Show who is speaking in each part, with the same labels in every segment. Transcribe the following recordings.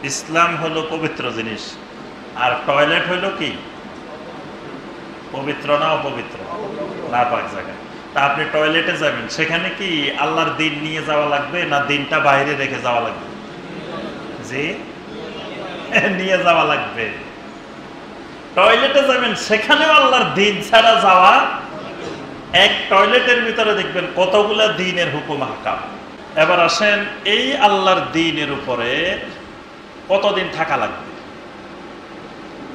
Speaker 1: ইসলাম হলো পবিত্র জিনিস, আর টয়লেট হলো কি পবিত্র না অপবিত্র? না পাক জায়গা। তা আপনি টয়লেটে যাবেন, সেখানে কি আল্লাহর দিন নিয়ে যাওয়া লাগবে না দিনটা বাইরে রেখে যাওয়া লাগবে? জি, নিয়ে যাওয়া লাগবে। টয়লেটে যাবেন, সেখানেও আল্লাহর দিন ছাড়া যাওয়া। এক টয়লেটের ভিতরে দেখবেন কতগুলা দিনের হুকুম হাকাম। এবার আসেন, এই আল্লাহর দিনের উপরে কতদিন থাকা লাগবে?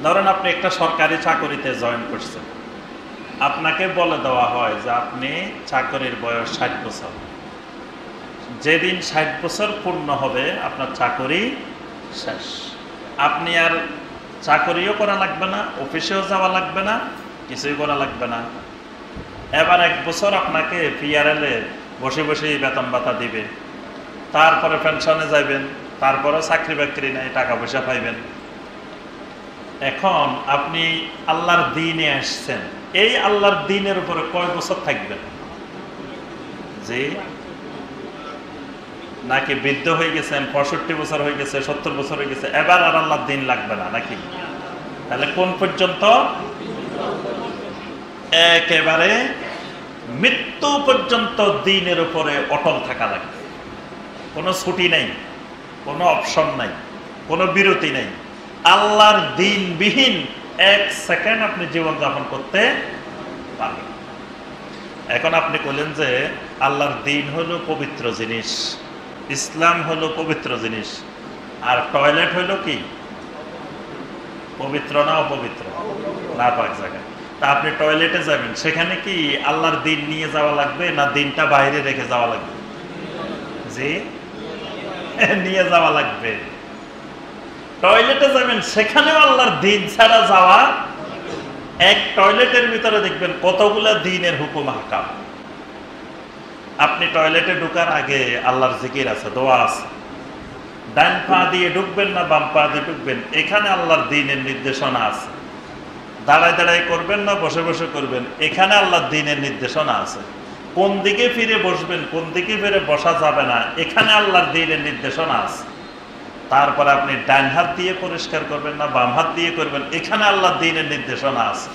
Speaker 1: ধরেন আপনি একটা সরকারি চাকরিতে জয়েন করছেন, আপনাকে বলে দেওয়া হয় যে আপনি চাকরির বয়স 60 বছর। যেদিন 60 বছর পূর্ণ হবে আপনার চাকরি শেষ। আপনি আর চাকরিও করা লাগবে না, অফিসেও যাওয়া লাগবে না, কিছুই করা লাগবে না। এবার 1 বছর আপনাকে PRL এ বসে বসে বেতন ভাতা দিবে, তারপরে পেনশনে যাবেন, তারপরে চাকরি বাকরি নেই, টাকা পয়সা পাইবেন। এখন আপনি আল্লাহর দিনে আসছেন, এই আল্লাহর দিনের উপরে কয় বছর থাকবেন? জি, নাকি বৃদ্ধ হয়ে গেছেন, 65 বছর হয়ে গেছে, 70 বছর হয়ে গেছে, এবার আর আল্লাহর দিন লাগবে না নাকি? তাহলে কোন পর্যন্ত? একেবারে মৃত্যু পর্যন্ত দিনের উপরে অটল থাকা লাগবে। কোনো ছুটি নাই, কোনো অপশন নাই, কোনো বিরতি নাই। আল্লাহর দিনবিহীন 1 সেকেন্ড আপনি জীবনযাপন করতে পারবেন। এখন আপনি বললেন যে আল্লাহর দিন হলো পবিত্র জিনিস, ইসলাম হলো পবিত্র জিনিস, আর টয়লেট হলো কি পবিত্র না অপবিত্র? না পাক জায়গা। তা আপনি টয়লেটে যাবেন, সেখানে কি আল্লাহর দিন নিয়ে যাওয়া লাগবে না দিনটা বাইরে রেখে যাওয়া লাগবে? জি, নিয়ে যাওয়া লাগবে। টয়লেটে যাবেন, সেখানেও আল্লাহর দিন ছাড়া যাওয়া। এক টয়লেটের ভিতরে দেখবেন কতগুলা দিনের হুকুম হাকাম। আপনি টয়লেটে ঢুকার আগে আল্লাহর জিকির আছে, দোয়া আছে। ডান পা দিয়ে ঢুকবেন না বাম পা দিয়ে ঢুকবেন, এখানে আল্লাহর দিনের নির্দেশনা আছে। দাঁড়ায় দাঁড়ায় করবেন না বসে বসে করবেন, এখানে আল্লাহর দিনের নির্দেশনা আছে। কোন দিকে ফিরে বসবেন, কোন দিকে ফিরে বসা যাবে না, এখানে আল্লাহর দিনের নির্দেশনা আছে। তারপরে আপনি ডান হাত দিয়ে পরিষ্কার করবেন না বাম হাত দিয়ে করবেন, এখানে আল্লাহর দিনের নির্দেশনা আছে।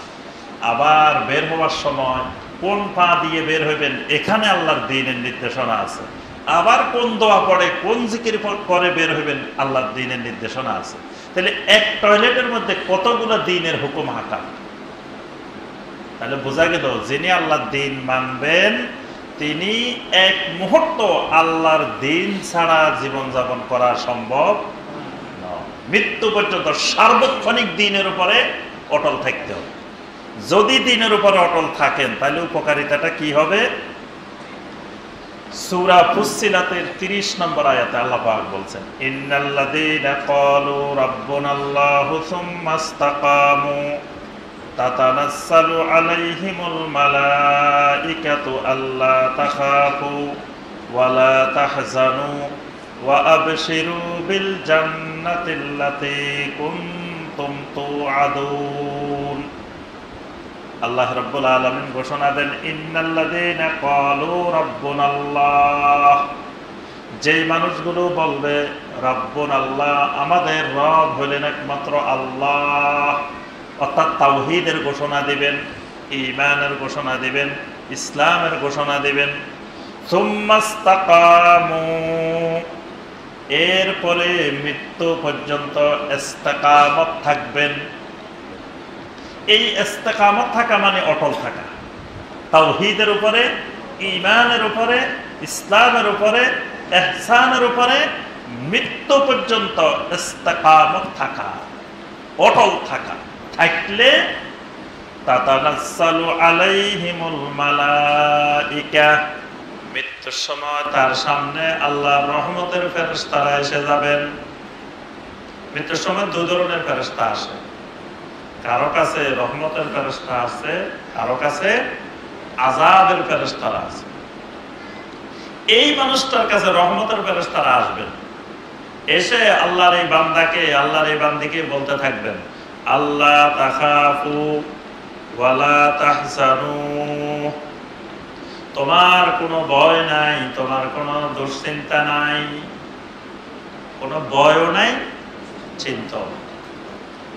Speaker 1: আবার বের হওয়ার সময় কোন পা দিয়ে বের হইবেন, এখানে আল্লাহর দিনের নির্দেশনা আছে। আবার কোন দোয়া পড়ে কোন জিকির করে বের হইবেন, আল্লাহর দিনের নির্দেশনা আছে। তাহলে এক টয়লেটের মধ্যে কতগুলো দিনের হুকুম হাকাম। তাহলে বোঝা গেল যিনি আল্লাহর দিন মানবেন তিনি এক মুহূর্ত আল্লাহর দিন ছাড়া জীবনযাপন করা সম্ভব নয়। মৃত্যু পর্যন্ত সার্বক্ষণিক দিনের উপরে অটল থাকতে হবে। যদি দিনের উপরে অটল থাকেন তাহলে উপকারিতাটা কি হবে? সূরা ফুসসিলাতের 30 নম্বর আয়াতে আল্লাহ পাক বলছেন, ইন্নাল্লাযীনা ক্বালু রাব্বুনাল্লাহু সুম্মা ইসতাকামু তাতানাসসালু আলাইহিমুল মালাইকাতু আল্লা তাখাফু ওয়া লা তাহজানু ওয়া আবশিরু বিল জান্নাতিল্লাতী কুনতুম তুআদুন। আল্লাহ রাব্বুল আলামিন ঘোষণা দেন, ইন্নাল্লাযীনা ক্বালু রাব্বুনাল্লাহ, যেই মানুষগুলো বলবে রাব্বুনাল্লাহ, আমাদের রব হলেন একমাত্র আল্লাহ, অর্থাৎ তাওহীদের ঘোষণা দিবেন, ঈমানের ঘোষণা দিবেন, ইসলামের ঘোষণা দিবেন। সুম্মা ইসতাকামু, এরপরে মৃত্যু পর্যন্ত ইস্তিকামত থাকবেন। এই ইস্তিকামত থাকা মানে অটল থাকা, তাওহীদের উপরে, ঈমানের উপরে, ইসলামের উপরে, ইহসানের উপরে মৃত্যু পর্যন্ত ইস্তিকামত থাকা, অটল থাকা। থাকলে তাতানাসসালু আলাইহিমুল মালাইকা, মৃত্যুর সময় তার সামনে আল্লাহর রহমতের ফেরেশতারা এসে যাবেন। মৃত্যুর সময় দুই ধরনের ফেরেশতা আসে, কারো কাছে রহমতের ফেরেশতা আছে, কারো কাছে আযাবের ফেরেশতারা আছে। এই মানুষটার কাছে রহমতের ফেরেশতারা আসবেন, এসে আল্লাহর এই বান্দাকে, আল্লাহর এই বান্দিকে বলতে থাকবেন, আল্লাহ তাখাফু ওয়া লা তাহজানু, তোমার কোনো ভয় নাই, তোমার কোনো দুশ্চিন্তা নাই, কোনো ভয়ও নাই, চিন্তা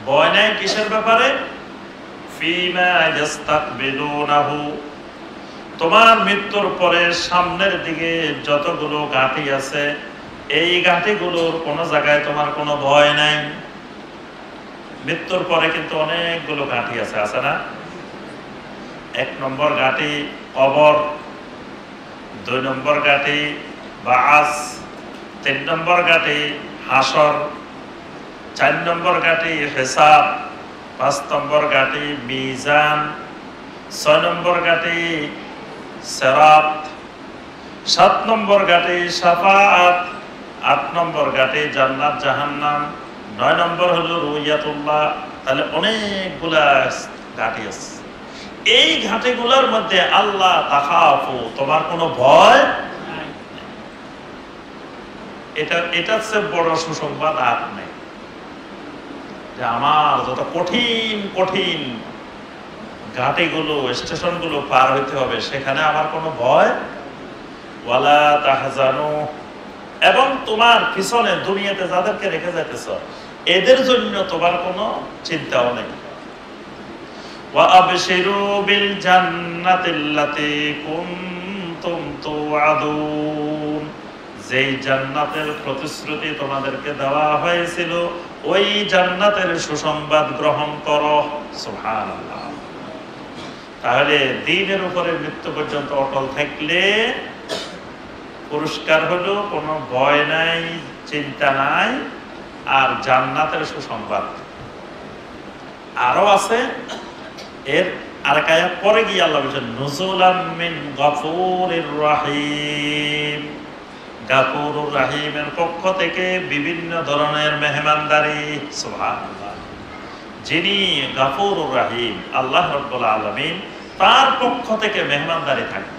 Speaker 1: ভয় নাই কিসের ব্যাপারে? ফীমা ইস্তাকবিলুনাহু, তোমার মৃত্যুর পরে সামনের দিকে যতগুলো ঘাঁটি আছে এই ঘাঁটিগুলোর কোনো জায়গায় তোমার কোনো ভয় নাই। মৃত্যুর পরে কিন্তু অনেকগুলো ঘাঁটি আছে, আছে না? 1 নম্বর ঘাঁটি কবর, 2 নম্বর ঘাঁটি বাস, 3 নম্বর ঘাঁটি হাসর, 4 নম্বর ঘাঁটি হিসাব, 5 নম্বর ঘাঁটি মিজান, 6 নম্বর ঘাঁটি সিরাত, 7 নম্বর ঘাঁটি শাফাআত, 8 নম্বর ঘাঁটি জান্নাত জাহান্নাম, 9 নম্বর হলো রুইয়াতুল্লাহ। তাহলে অনেকগুলা ঘাঁটি আছে। এই ঘাঁটিগুলোর মধ্যে আল্লাহ তাখাফু, তোমার কোনো ভয় নাই। এটা চেয়ে বড় সুসংবাদ আর নেই যে আমার যত কঠিন কঠিন ঘাটিগুলো স্টেশনগুলো পার হইতে হবে সেখানে আমার কোনো ভয় ওয়ালা তাহজানু, এবং তোমার পিছনে দুনিয়াতে যাদেরকে রেখে যাইতেছ এদের জন্য তোমার কোনো চিন্তাও নেই। ওয়া আবশিরু বিল জান্নাতিল্লাতী কুনতুম তুআদুন, যেই জান্নাতের প্রতিশ্রুতি তোমাদেরকে দেওয়া হয়েছিল ওই জান্নাতের সুসংবাদ গ্রহণ করো। সুবহানাল্লাহ। তাহলে দ্বীনের উপরে মৃত্যু পর্যন্ত অটল থাকলে পুরস্কার হলো কোনো ভয় নাই, চিন্তা নাই, আর জান্নাতের সুসংবাদ। আরো আছে, এর আরেক আয়াত পরে গিয়ে আল্লাহ বলেছেন নুজুলাম মিন গফুরির রহিম, গফুরুর রহিমের পক্ষ থেকে বিভিন্ন ধরনের মেহমানদারি। সুবহানাল্লাহ। যিনি গফুরুর রহিম আল্লাহ রাব্বুল আলামিন, তার পক্ষ থেকে মেহমানদারি থাকে।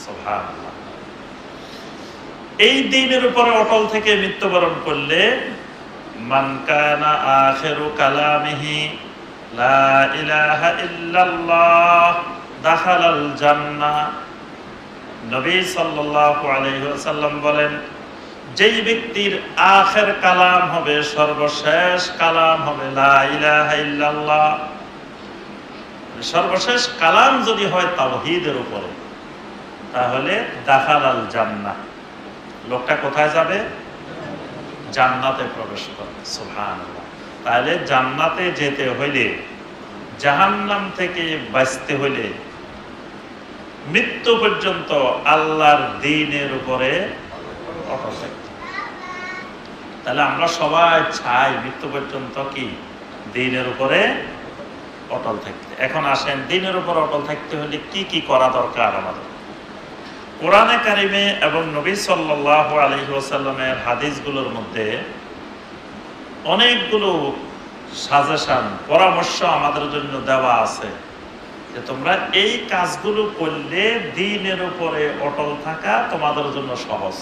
Speaker 1: সুবহানাল্লাহ। এই দিনের উপরে অটল থেকে মৃত্যুবরণ করলে মান কানা আখিরু কালামিহি লা ইলাহা ইল্লাল্লাহ দাখালাল জান্নাহ। নবী সাল্লাল্লাহু আলাইহি ওয়াসাল্লাম বলেন, যেই ব্যক্তির আখির কালাম হবে, সর্বশেষ কালাম হবে লা ইলাহা ইল্লাল্লাহ, সর্বশেষ কালাম যদি হয় তাওহীদের উপরে, তাহলে দাখালাল জান্নাহ, লোকটা কোথায় যাবে? জান্নাতে প্রবেশ করবে। সুবহানাল্লাহ। তাহলে জান্নাতে যেতে হইলে, জাহান্নাম থেকে বাঁচতে হইলে মৃত্যু পর্যন্ত আল্লাহর দ্বীনের উপরে অটল থাকতে। তাহলে আমরা সবাই চাই মৃত্যু পর্যন্ত কি দ্বীনের উপরে অটল থাকতে। এখন আসেন, দ্বীনের উপর অটল থাকতে হলে কি কি করা দরকার আমাদের? কোরআনে কারিমে এবং নবী সাল্লাল্লাহু আলাইহি ওয়াসাল্লামের হাদিসগুলোর মধ্যে অনেকগুলো সাজেশন, পরামর্শ আমাদের জন্য দেওয়া আছে যে তোমরা এই কাজগুলো করলে দ্বীনের উপরে অটল থাকা তোমাদের জন্য সহজ।